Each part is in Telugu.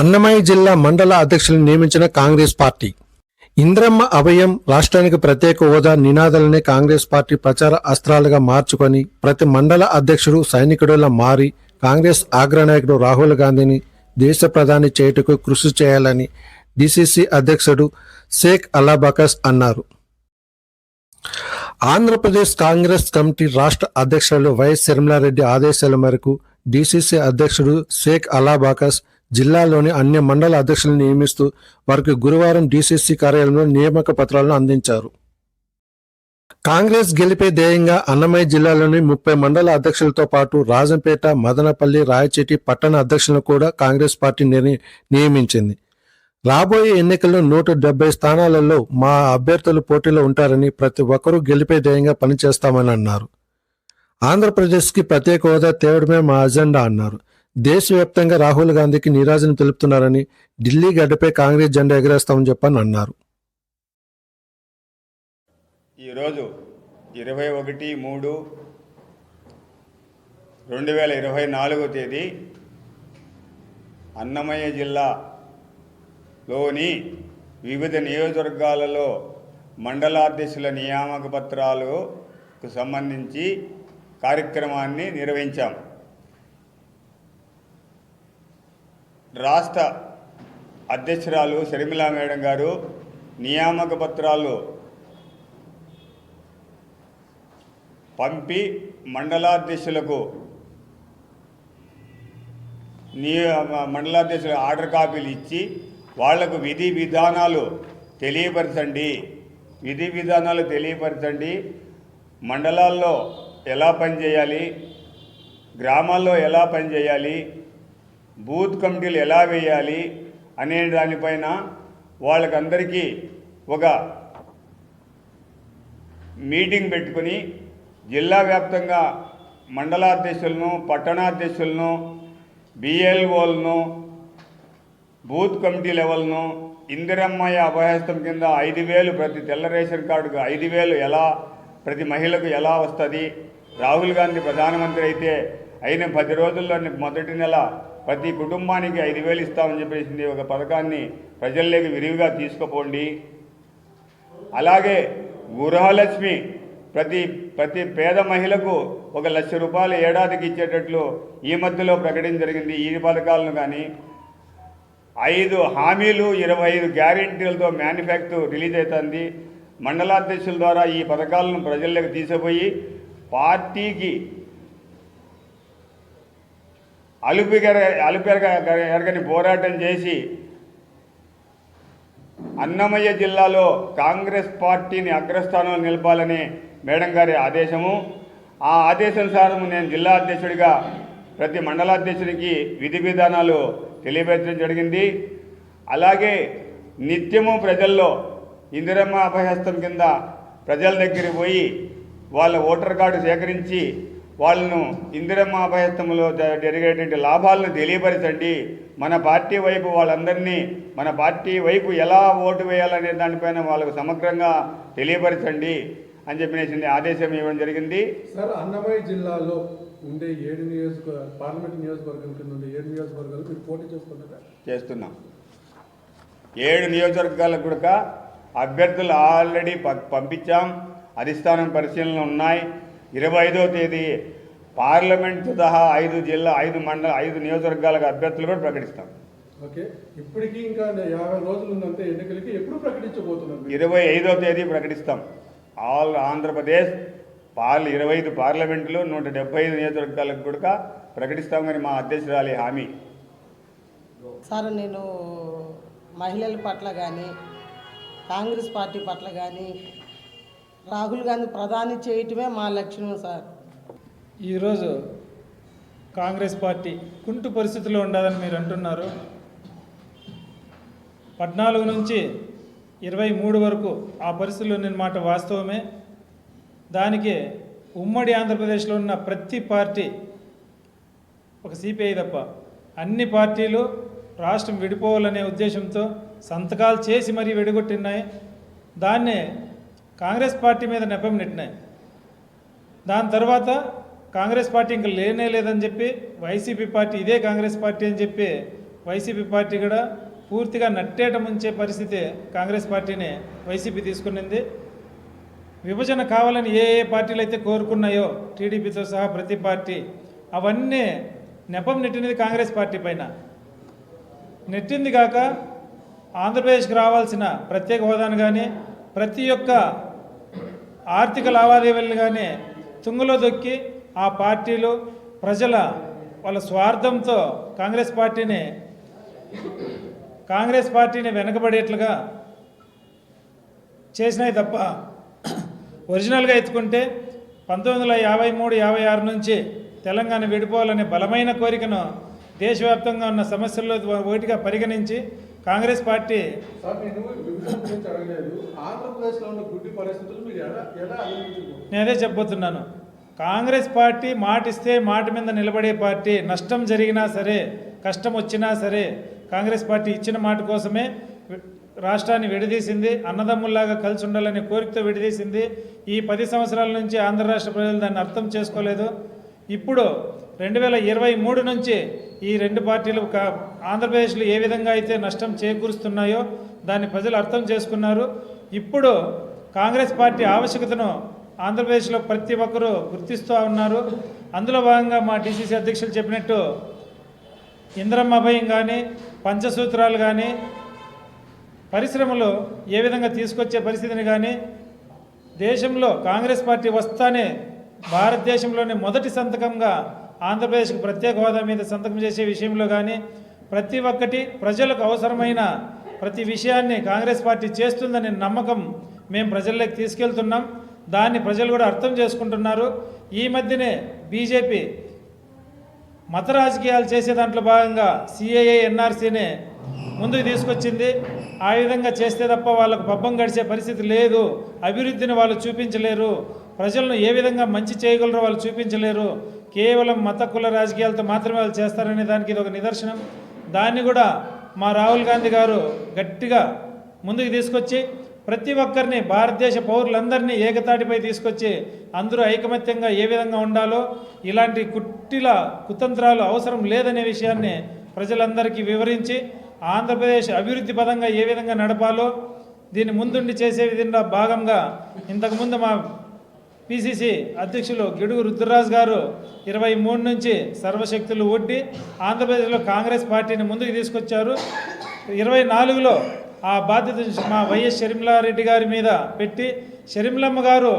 అన్నమయ్య జిల్లా మండల అధ్యక్షులను నియమించిన కాంగ్రెస్ పార్టీ. ఇంద్రమ్మ అభయం, రాష్ట్రానికి ప్రత్యేక హోదా నినాదాలనే కాంగ్రెస్ పార్టీ ప్రచార అస్త్రాలుగా మార్చుకొని ప్రతి మండల అధ్యక్షుడు సైనికుడిలా మారి కాంగ్రెస్ అగ్రనాయకుడు రాహుల్ గాంధీని దేశ ప్రధాని చేయుటకు కృషి చేయాలని డిసిసి అధ్యక్షుడు షేక్ అల్లాబకాస్ అన్నారు. ఆంధ్రప్రదేశ్ కాంగ్రెస్ కమిటీ రాష్ట్ర అధ్యక్షులు వైఎస్ శర్మిలారెడ్డి ఆదేశాల మేరకు డిసిసి అధ్యక్షుడు షేక్ అల్లాబకాస్ జిల్లాలోని అన్ని మండల అధ్యక్షులను నియమిస్తూ వారికి గురువారం డిసిసి కార్యాలయంలో నియామక పత్రాలను అందించారు. కాంగ్రెస్ గెలిపే ధ్యేయంగా అన్నమయ్య జిల్లాలోని 30 మండల అధ్యక్షులతో పాటు రాజంపేట, మదనపల్లి, రాయచోటి పట్టణ అధ్యక్షులను కూడా కాంగ్రెస్ పార్టీ నియమించింది. రాబోయే ఎన్నికల్లో 170 స్థానాలలో మా అభ్యర్థులు పోటీలో ఉంటారని, ప్రతి ఒక్కరూ గెలిపే ధ్యేయంగా పనిచేస్తామని అన్నారు. ఆంధ్రప్రదేశ్కి ప్రత్యేక హోదా తేవడమే మా అజెండా అన్నారు. దేశవ్యాప్తంగా రాహుల్ గాంధీకి నిరాశను తెలుపుతున్నారని, ఢిల్లీ గడ్డపై కాంగ్రెస్ జెండా ఎగరేస్తామని చెప్పని అన్నారు. ఈరోజు 21/3/2024 తేదీ అన్నమయ్య జిల్లాలోని వివిధ నియోజకవర్గాలలో మండలాధ్యక్షుల నియామక పత్రాలకు సంబంధించి కార్యక్రమాన్ని నిర్వహించాం. రాష్ట్ర అధ్యక్షురాలు షర్మిలా మేడం గారు నియామక పత్రాలు పంపి మండలాధ్యక్షులకు ఆర్డర్ కాపీలు ఇచ్చి వాళ్లకు విధి విధానాలు తెలియపరచండి, మండలాల్లో ఎలా పనిచేయాలి, గ్రామాల్లో ఎలా పనిచేయాలి, బూత్ కమిటీలు ఎలా వేయాలి అనే దానిపైన వాళ్ళకందరికీ ఒక మీటింగ్ పెట్టుకుని జిల్లా వ్యాప్తంగా మండలాధ్యక్షులను, పట్టణాధ్యక్షులను, బిఎల్ఓలను, బూత్ కమిటీ లెవెల్ను ఇందిరమ్మయ్య అభయహస్తం కింద 5,000 ప్రతి తెల్ల రేషన్ కార్డుకు 5,000 ఎలా ప్రతి మహిళకు ఎలా వస్తుంది, రాహుల్ గాంధీ ప్రధానమంత్రి అయితే అయిన 10 రోజుల్లో మొదటి నెల ప్రతి కుటుంబానికి 5,000 ఇస్తామని చెప్పేసింది. ఒక పథకాన్ని ప్రజల్లోకి విరివిగా తీసుకుపోండి. అలాగే గృహలక్ష్మి ప్రతి పేద మహిళకు 1,00,000 రూపాయలు ఏడాదికి ఇచ్చేటట్లు ఈ మధ్యలో ప్రకటన జరిగింది. ఈ పథకాలను కానీ 5 హామీలు 25 గ్యారెంటీలతో మేనిఫెస్టో రిలీజ్ అవుతుంది. మండలాధ్యక్షుల ద్వారా ఈ పథకాలను ప్రజల్లోకి తీసుకుపోయి పార్టీకి అలుపెరగని పోరాటం చేసి అన్నమయ్య జిల్లాలో కాంగ్రెస్ పార్టీని అగ్రస్థానంలో నిలపాలని మేడం గారి ఆదేశము. ఆ ఆదేశానుసారం నేను జిల్లా అధ్యక్షుడిగా ప్రతి మండలాధ్యక్షుడికి విధి విధానాలు తెలియపరచడం జరిగింది. అలాగే నిత్యము ప్రజల్లో ఇందిరమ్మ అభయహస్తం కింద ప్రజల దగ్గరికి పోయి వాళ్ళ ఓటర్ కార్డు సేకరించి వాళ్ళను ఇందిరమ్మ అభయహస్తంలో జరిగేటువంటి లాభాలను తెలియపరచండి. మన పార్టీ వైపు వాళ్ళందరినీ మన పార్టీ వైపు ఎలా ఓటు వేయాలనే దానిపైన వాళ్ళకు సమగ్రంగా తెలియపరచండి అని చెప్పినేసింది ఆదేశం ఇవ్వడం జరిగింది. సార్, అన్నమయ్య జిల్లాలో ఉండే 7 పార్లమెంట్ నియోజకవర్గం కింద ఉండే 7 నియోజకవర్గాలు మీరు పోటీ చేస్తున్నాం. 7 నియోజకవర్గాలకు కూడా అభ్యర్థులు ఆల్రెడీ పంపించాం. అధిష్టానం పరిశీలన ఉన్నాయి. 25వ తేదీ పార్లమెంటు సహా 5 నియోజకవర్గాలకు అభ్యర్థులు కూడా ప్రకటిస్తాం. ఓకే, ఇప్పటికీ ఇంకా 50 రోజులు ఉందంటే ఎన్నికలకి ఎప్పుడు ప్రకటించబోతున్నారు? 25వ తేదీ ప్రకటిస్తాం. ఆల్ ఆంధ్రప్రదేశ్ 25 పార్లమెంట్లు 175 నియోజకవర్గాలకు కూడా ప్రకటిస్తామని మా అధ్యక్షురాలి హామీ. సార్, నేను మహిళల పట్ల కానీ కాంగ్రెస్ పార్టీ పట్ల కానీ రాహుల్ గాంధీ ప్రధాని చేయటమే మా లక్ష్యం సార్. ఈరోజు కాంగ్రెస్ పార్టీ కుంటు పరిస్థితుల్లో ఉండదని మీరు అంటున్నారు. 14 నుంచి 23 వరకు ఆ పరిస్థితుల్లో ఉన్న మాట వాస్తవమే. దానికి ఉమ్మడి ఆంధ్రప్రదేశ్లో ఉన్న ప్రతి పార్టీ, ఒక సిపిఐ తప్ప అన్ని పార్టీలు రాష్ట్రం విడిపోవాలనే ఉద్దేశంతో సంతకాలు చేసి మరీ విడగొట్టినాయి. దాన్నే కాంగ్రెస్ పార్టీ మీద నెపం నెట్టినాయి. దాని తర్వాత కాంగ్రెస్ పార్టీ ఇంకా లేనే లేదని చెప్పి వైసీపీ పార్టీ ఇదే కాంగ్రెస్ పార్టీ అని చెప్పి వైసీపీ పార్టీ కూడా పూర్తిగా నట్టేట ముంచే పరిస్థితి కాంగ్రెస్ పార్టీని వైసీపీ తీసుకునింది. విభజన కావాలని ఏ ఏ పార్టీలు అయితే కోరుకున్నాయో టీడీపీతో సహా ప్రతి పార్టీ అవన్నీ నెపం నెట్టినది కాంగ్రెస్ పార్టీ పైన. నెట్టింది కాక ఆంధ్రప్రదేశ్కి రావాల్సిన ప్రత్యేక హోదాను కానీ ప్రతి ఒక్క ఆర్థిక లావాదేవీలు కానీ తుంగలో దొక్కి ఆ పార్టీలు ప్రజల వాళ్ళ స్వార్థంతో కాంగ్రెస్ పార్టీని వెనకబడేట్లుగా చేసినాయి తప్ప ఒరిజినల్గా ఎత్తుకుంటే 1953-56 నుంచి తెలంగాణ విడిపోవాలనే బలమైన కోరికను దేశవ్యాప్తంగా ఉన్న సమస్యల్లో ఒకటిగా పరిగణించి కాంగ్రెస్ పార్టీ. సార్, నేను విభజన గురించి అడగలేదు. ఆంధ్రప్రదేశ్లో ఉన్న గుడ్డి పరిస్థితులు మీరు ఎలా అభివృద్ధి? నేను అదే చెప్పబోతున్నాను. కాంగ్రెస్ పార్టీ మాటిస్తే మాట మీద నిలబడే పార్టీ. నష్టం జరిగినా సరే, కష్టం వచ్చినా సరే కాంగ్రెస్ పార్టీ ఇచ్చిన మాట కోసమే రాష్ట్రాన్ని విడదీసింది. అన్నదమ్ముల్లాగా కలిసి ఉండాలనే కోరికతో విడదీసింది. ఈ 10 సంవత్సరాల నుంచి ఆంధ్ర రాష్ట్ర ప్రజలు దాన్ని అర్థం చేసుకోలేదు. ఇప్పుడు 2023 నుంచి ఈ రెండు పార్టీలు ఆంధ్రప్రదేశ్లో ఏ విధంగా అయితే నష్టం చేకూరుస్తున్నాయో దాన్ని ప్రజలు అర్థం చేసుకున్నారు. ఇప్పుడు కాంగ్రెస్ పార్టీ ఆవశ్యకతను ఆంధ్రప్రదేశ్లో ప్రతి ఒక్కరూ గుర్తిస్తూ ఉన్నారు. అందులో భాగంగా మా డీసీసీ అధ్యక్షులు చెప్పినట్టు ఇంద్రమ్మ అభయం కానీ, పంచసూత్రాలు కానీ, పరిశ్రమలు ఏ విధంగా తీసుకొచ్చే పరిస్థితిని కానీ, దేశంలో కాంగ్రెస్ పార్టీ వస్తానే భారతదేశంలోనే మొదటి సంతకంగా ఆంధ్రప్రదేశ్కి ప్రత్యేక హోదా మీద సంతకం చేసే విషయంలో కానీ ప్రతి ఒక్కటి ప్రజలకు అవసరమైన ప్రతి విషయాన్ని కాంగ్రెస్ పార్టీ చేస్తుందనే నమ్మకం మేము ప్రజల్లోకి తీసుకెళ్తున్నాం. దాన్ని ప్రజలు కూడా అర్థం చేసుకుంటున్నారు. ఈ మధ్యనే బీజేపీ మత రాజకీయాలు చేసే దాంట్లో భాగంగా సిఏఏ ఎన్ఆర్సీని ముందుకు తీసుకొచ్చింది. ఆ విధంగా చేస్తే తప్ప వాళ్ళకు పబ్బం గడిచే పరిస్థితి లేదు. అభివృద్ధిని వాళ్ళు చూపించలేరు. ప్రజలను ఏ విధంగా మంచి చేయగలరో వాళ్ళు చూపించలేరు. కేవలం మత కుల రాజకీయాలతో మాత్రమే వాళ్ళు చేస్తారనే దానికి ఇది ఒక నిదర్శనం. దాన్ని కూడా మా రాహుల్ గాంధీ గారు గట్టిగా ముందుకు తీసుకొచ్చి ప్రతి ఒక్కరిని భారతదేశ పౌరులందరినీ ఏకతాటిపై తీసుకొచ్చి అందరూ ఐకమత్యంగా ఏ విధంగా ఉండాలో, ఇలాంటి కుతంత్రాలు అవసరం లేదనే విషయాన్ని ప్రజలందరికీ వివరించి ఆంధ్రప్రదేశ్ అభివృద్ధి పదంగా ఏ విధంగా నడపాలో దీన్ని ముందుండి చేసే విధంగా భాగంగా ఇంతకుముందు మా పిసిసి అధ్యక్షులు గిడుగు రుద్రరాజు గారు 23 నుంచి సర్వశక్తులు ఒడ్డి ఆంధ్రప్రదేశ్లో కాంగ్రెస్ పార్టీని ముందుకు తీసుకొచ్చారు. 24లో ఆ బాధ్యత మా వైఎస్ షర్మిలారెడ్డి గారి మీద పెట్టి షర్మిలమ్మ గారు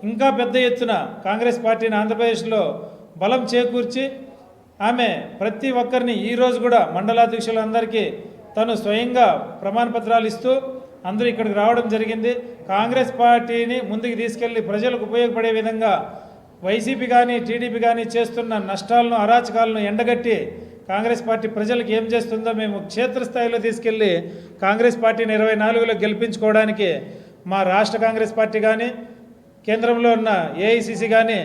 ఇంకా పెద్ద ఎత్తున కాంగ్రెస్ పార్టీని ఆంధ్రప్రదేశ్లో బలం చేకూర్చి ఆమె ప్రతి ఒక్కరిని ఈరోజు కూడా మండలాధ్యక్షులందరికీ తను స్వయంగా ప్రమాణ పత్రాలు ఇస్తూ అందరూ ఇక్కడికి రావడం జరిగింది. కాంగ్రెస్ పార్టీని ముందుకు తీసుకెళ్లి ప్రజలకు ఉపయోగపడే విధంగా వైసీపీ కానీ టీడీపీ కానీ చేస్తున్న నష్టాలను, అరాచకాలను ఎండగట్టి కాంగ్రెస్ పార్టీ ప్రజలకు ఏం చేస్తుందో మేము క్షేత్రస్థాయిలో తీసుకెళ్లి కాంగ్రెస్ పార్టీని 24లో గెలిపించుకోవడానికి మా రాష్ట్ర కాంగ్రెస్ పార్టీ కానీ, కేంద్రంలో ఉన్న ఏఐసిసి కానీ,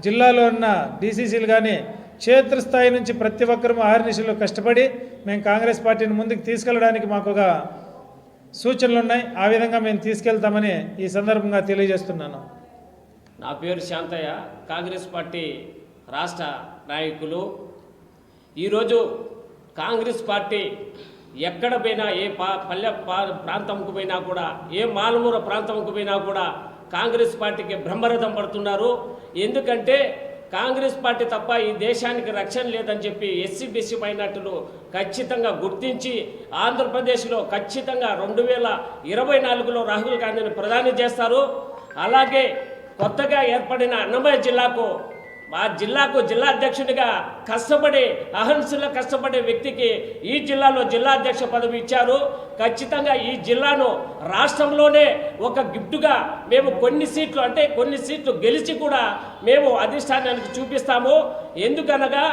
జిల్లాలో ఉన్న డీసీసీలు కానీ క్షేత్రస్థాయి నుంచి ప్రతి ఒక్కరూ ఆర్నిశలో కష్టపడి మేము కాంగ్రెస్ పార్టీని ముందుకు తీసుకెళ్ళడానికి మాకు ఒక సూచనలు ఉన్నాయి. ఆ విధంగా మేము తీసుకెళ్తామని ఈ సందర్భంగా తెలియజేస్తున్నాను. నా పేరు శాంతయ్య, కాంగ్రెస్ పార్టీ రాష్ట్ర నాయకులు. ఈరోజు కాంగ్రెస్ పార్టీ ఎక్కడ పోయినా, ఏ పల్లె ప్రాంతంకు పోయినా కూడా, ఏ మాలమూర ప్రాంతంకు పోయినా కూడా కాంగ్రెస్ పార్టీకి బ్రహ్మరథం పడుతున్నారు. ఎందుకంటే కాంగ్రెస్ పార్టీ తప్ప ఈ దేశానికి రక్షణ లేదని చెప్పి ఎస్సీ బీసీ మైనార్టీలు ఖచ్చితంగా గుర్తించి ఆంధ్రప్రదేశ్లో ఖచ్చితంగా 2024లో రాహుల్ గాంధీని ప్రధాని చేస్తారు. అలాగే కొత్తగా ఏర్పడిన అన్నమయ్య జిల్లాకు జిల్లా అధ్యక్షుడిగా కష్టపడి అహర్నిశలు కష్టపడే వ్యక్తికి ఈ జిల్లాలో జిల్లా అధ్యక్ష పదవి ఇచ్చారు. ఖచ్చితంగా ఈ జిల్లాను రాష్ట్రంలోనే ఒక గిఫ్ట్గా మేము కొన్ని సీట్లు గెలిచి కూడా మేము అధిష్టానానికి చూపిస్తాము. ఎందుకనగా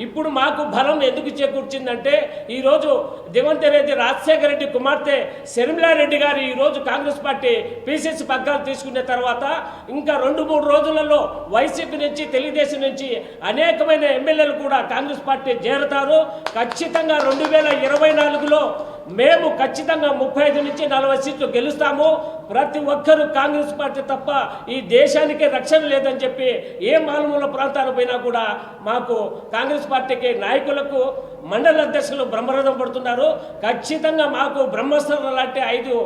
ఇప్పుడు మాకు బలం ఎందుకు చేకూర్చిందంటే ఈరోజు దివంగత రెడ్డి రాజశేఖర రెడ్డి కుమార్తె షర్మిలారెడ్డి గారు ఈరోజు కాంగ్రెస్ పార్టీ పిసిసి పగ్గాలు తీసుకున్న తర్వాత ఇంకా 2-3 రోజులలో వైసీపీ నుంచి, తెలుగుదేశం నుంచి అనేకమైన ఎమ్మెల్యేలు కూడా కాంగ్రెస్ పార్టీ చేరుతారు. ఖచ్చితంగా 2024లో మేము ఖచ్చితంగా 35 నుంచి 40 సీట్లు గెలుస్తాము. ప్రతి ఒక్కరూ కాంగ్రెస్ పార్టీ తప్ప ఈ దేశానికి రక్షణ లేదని చెప్పి ఏ మారుమూల ప్రాంతాలకు పోయినా కూడా మాకు కాంగ్రెస్ పార్టీకి నాయకులకు మండల అధ్యక్షులు బ్రహ్మరథం పడుతున్నారు. ఖచ్చితంగా మాకు బ్రహ్మస్త్రం లాంటి 5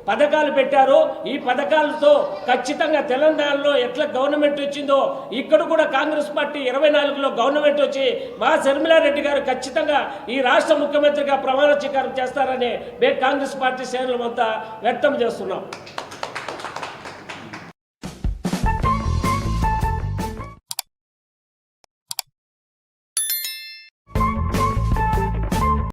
పథకాలు పెట్టారు. ఈ పథకాలతో ఖచ్చితంగా తెలంగాణలో ఎట్లా గవర్నమెంట్ వచ్చిందో ఇక్కడ కూడా కాంగ్రెస్ పార్టీ 24లో గవర్నమెంట్ వచ్చి మా శర్మిలారెడ్డి గారు ఖచ్చితంగా ఈ రాష్ట్ర ముఖ్యమంత్రిగా ప్రమాణ స్వీకారం చేస్తారని మేము కాంగ్రెస్ పార్టీ శ్రేణుల వద్ద వ్యక్తం చేస్తున్నాం.